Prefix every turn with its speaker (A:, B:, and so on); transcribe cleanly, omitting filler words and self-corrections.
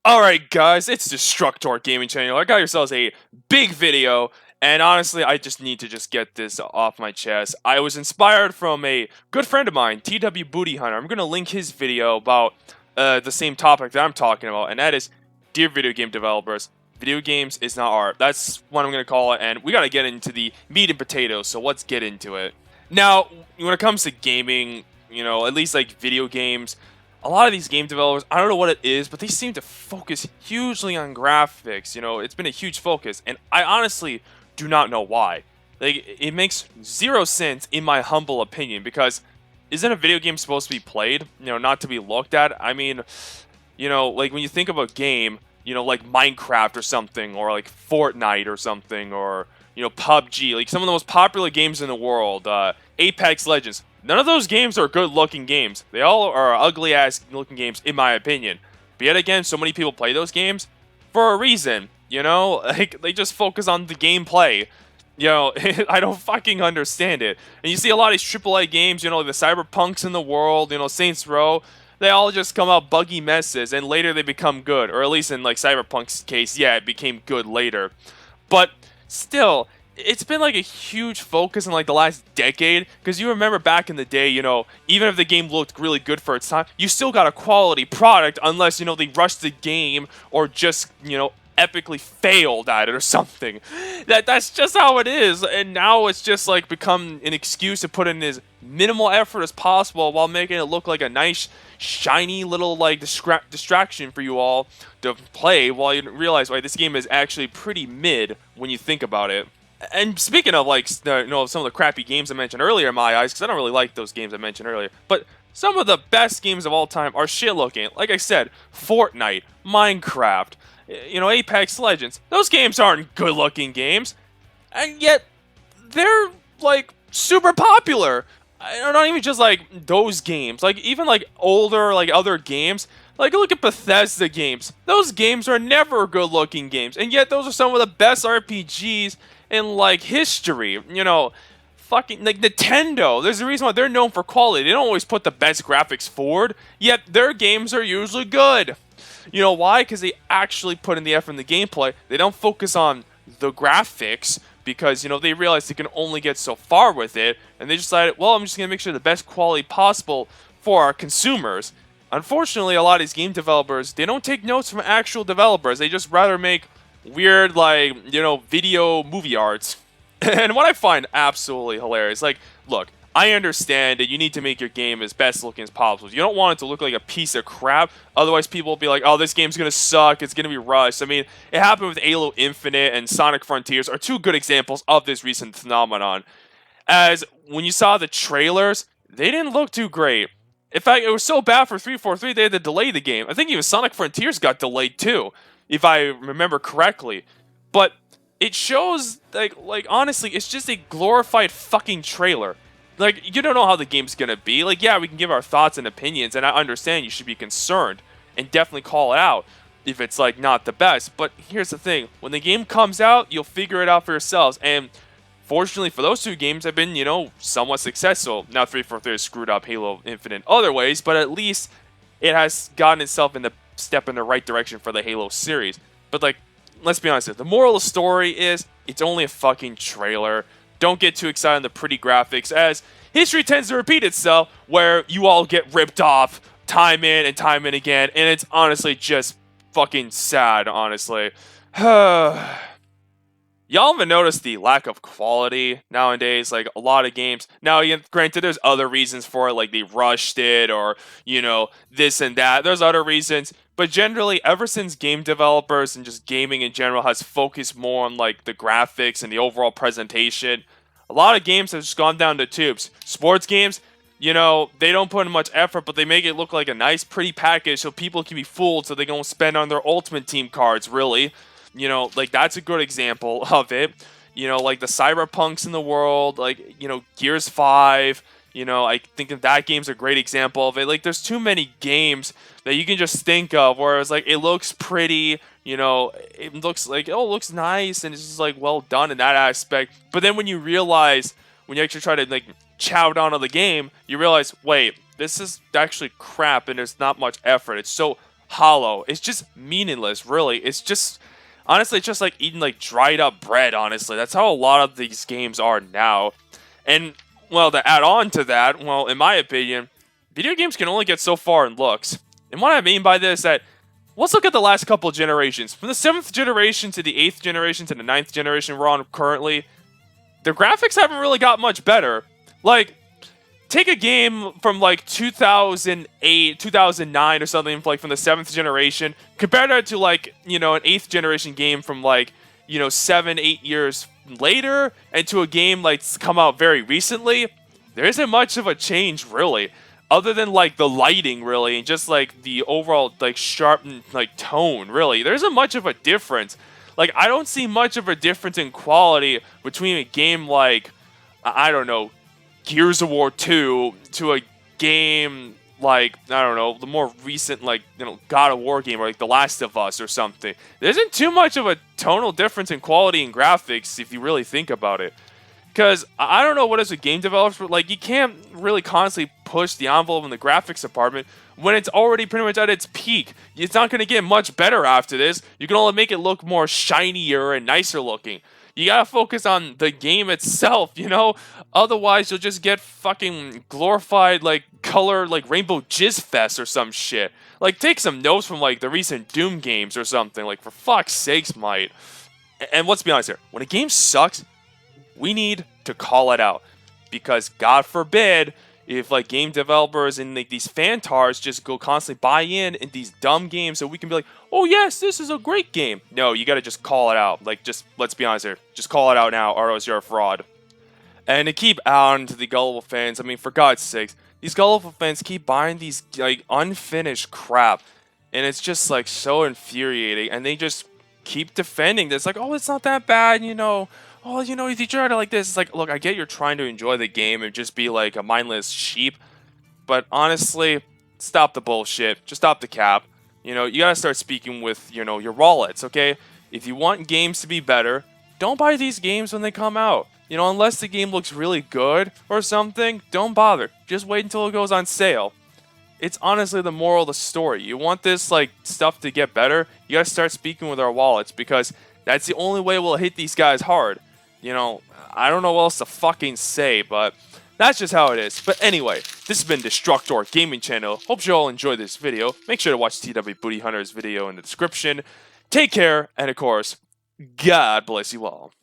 A: Alright guys, it's DESTRUCTOR Gaming Channel. I got yourselves a big video, and honestly, I just need to get this off my chest. I was inspired from a good friend of mine, TW Booty Hunter. I'm going to link his video about the same topic that I'm talking about, and that is, dear video game developers, video games is not art. That's what I'm going to call it, and we got to get into the meat and potatoes, so let's get into it. Now, when it comes to gaming, at least like video games, a lot of these game developers, I don't know what it is, but they seem to focus hugely on graphics. It's been a huge focus, and I honestly do not know why. Like, it makes zero sense in my humble opinion, because isn't a video game supposed to be played, not to be looked at? I mean, like when you think of a game, like Minecraft or something, or like Fortnite or something, or, PUBG, like some of the most popular games in the world, Apex Legends. None of those games are good-looking games. They all are ugly-ass-looking games, in my opinion. But yet again, so many people play those games for a reason, Like, they just focus on the gameplay. I don't fucking understand it. And you see a lot of these AAA games, the Cyberpunks in the world, Saints Row, they all just come out buggy messes, and later they become good. Or at least in, like, Cyberpunk's case, yeah, it became good later. But still, it's been like a huge focus in like the last decade, because you remember back in the day, even if the game looked really good for its time, you still got a quality product unless, they rushed the game or just, epically failed at it or something. That's just how it is, and now it's just like become an excuse to put in as minimal effort as possible while making it look like a nice, shiny little like distraction for you all to play, while you realize, wait, this game is actually pretty mid when you think about it. And speaking of like some of the crappy games I mentioned earlier in my eyes, because I don't really like those games I mentioned earlier, but some of the best games of all time are shit looking. Like I said, Fortnite, Minecraft, Apex Legends. Those games aren't good looking games, and yet they're like super popular. Not even just like those games, like even like older like other games. Like, look at Bethesda games. Those games are never good-looking games, and yet those are some of the best RPGs in, like, history. Fucking, like, Nintendo. There's a reason why they're known for quality. They don't always put the best graphics forward, yet their games are usually good. You know why? Because they actually put in the effort in the gameplay. They don't focus on the graphics, because, they realize they can only get so far with it, and they decided, well, I'm just going to make sure the best quality possible for our consumers. Unfortunately, a lot of these game developers, they don't take notes from actual developers. They just rather make weird, like, video movie arts. And what I find absolutely hilarious, like, look, I understand that you need to make your game as best looking as possible. You don't want it to look like a piece of crap. Otherwise, people will be like, oh, this game's going to suck. It's going to be rushed. I mean, it happened with Halo Infinite and Sonic Frontiers are two good examples of this recent phenomenon. As when you saw the trailers, they didn't look too great. In fact, it was so bad for 343 they had to delay the game. I think even Sonic Frontiers got delayed too, if I remember correctly. But it shows, like honestly, it's just a glorified fucking trailer. Like, you don't know how the game's gonna be. Like, yeah, we can give our thoughts and opinions, and I understand you should be concerned and definitely call it out if it's like not the best. But here's the thing: when the game comes out, you'll figure it out for yourselves. And fortunately for those two games, have been, somewhat successful. Now 343 has screwed up Halo Infinite other ways, but at least it has gotten itself in the step in the right direction for the Halo series. But, like, let's be honest, the moral of the story is, it's only a fucking trailer. Don't get too excited on the pretty graphics, as history tends to repeat itself, where you all get ripped off time in and time in again, and it's honestly just fucking sad, honestly. Y'all haven't noticed the lack of quality nowadays, like a lot of games. Now, granted, there's other reasons for it, like they rushed it, or, this and that. There's other reasons. But generally, ever since game developers and just gaming in general has focused more on, like, the graphics and the overall presentation, a lot of games have just gone down the tubes. Sports games, they don't put in much effort, but they make it look like a nice, pretty package so people can be fooled so they don't spend on their Ultimate Team cards, really. Like, that's a good example of it. Like the Cyberpunks in the world, like, Gears 5, I think that game's a great example of it. Like, there's too many games that you can just think of where it's like, it looks pretty, it looks like, oh, it looks nice, and it's just, like, well done in that aspect. But then when you realize, when you actually try to, like, chow down on the game, you realize, wait, this is actually crap, and there's not much effort. It's so hollow. It's just meaningless, really. It's just, honestly, it's just like eating like dried up bread, honestly. That's how a lot of these games are now. And, well, to add on to that, well, in my opinion, video games can only get so far in looks. And what I mean by this is that, let's look at the last couple generations. From the 7th generation to the 8th generation to the 9th generation we're on currently, the graphics haven't really got much better. Like, take a game from like 2008, 2009 or something, like from the 7th generation, compare that to like, you know, an 8th generation game from like, you know, 7, 8 years later, and to a game like come out very recently, there isn't much of a change really. Other than like the lighting really, and just like the overall like sharpened like tone really. There isn't much of a difference. Like, I don't see much of a difference in quality between a game like, I don't know, Gears of War 2 to a game like, I don't know, the more recent, like, you know, God of War game, or like The Last of Us or something. There isn't too much of a tonal difference in quality and graphics if you really think about it. Because I don't know what as a game developer, like, you can't really constantly push the envelope in the graphics department when it's already pretty much at its peak. It's not going to get much better after this. You can only make it look more shinier and nicer looking. You gotta focus on the game itself, you know? Otherwise, you'll just get fucking glorified, like, color, like, Rainbow Jizz Fest or some shit. Like, take some notes from, like, the recent Doom games or something. Like, for fuck's sakes, mate. And let's be honest here. When a game sucks, we need to call it out. Because, God forbid, if like game developers and like these fantars just go constantly buy in these dumb games, so we can be like, oh yes, this is a great game. No, you gotta just call it out. Like, just, let's be honest here. Just call it out now, or else you're a fraud. And to keep on to the gullible fans, I mean, for God's sakes, these gullible fans keep buying these like unfinished crap. And it's just like so infuriating. And they just keep defending this. Like, oh, it's not that bad, you know. Oh, you know, if you try to like this, it's like, look, I get you're trying to enjoy the game and just be like a mindless sheep, but honestly, stop the bullshit. Just stop the cap. You know, you gotta start speaking with, you know, your wallets, okay? If you want games to be better, don't buy these games when they come out. You know, unless the game looks really good or something, don't bother. Just wait until it goes on sale. It's honestly the moral of the story. You want this, like, stuff to get better, you gotta start speaking with our wallets, because that's the only way we'll hit these guys hard. You know, I don't know what else to fucking say, but that's just how it is. But anyway, this has been Destructor Gaming Channel. Hope you all enjoyed this video. Make sure to watch TW Booty Hunter's video in the description. Take care, and of course, God bless you all.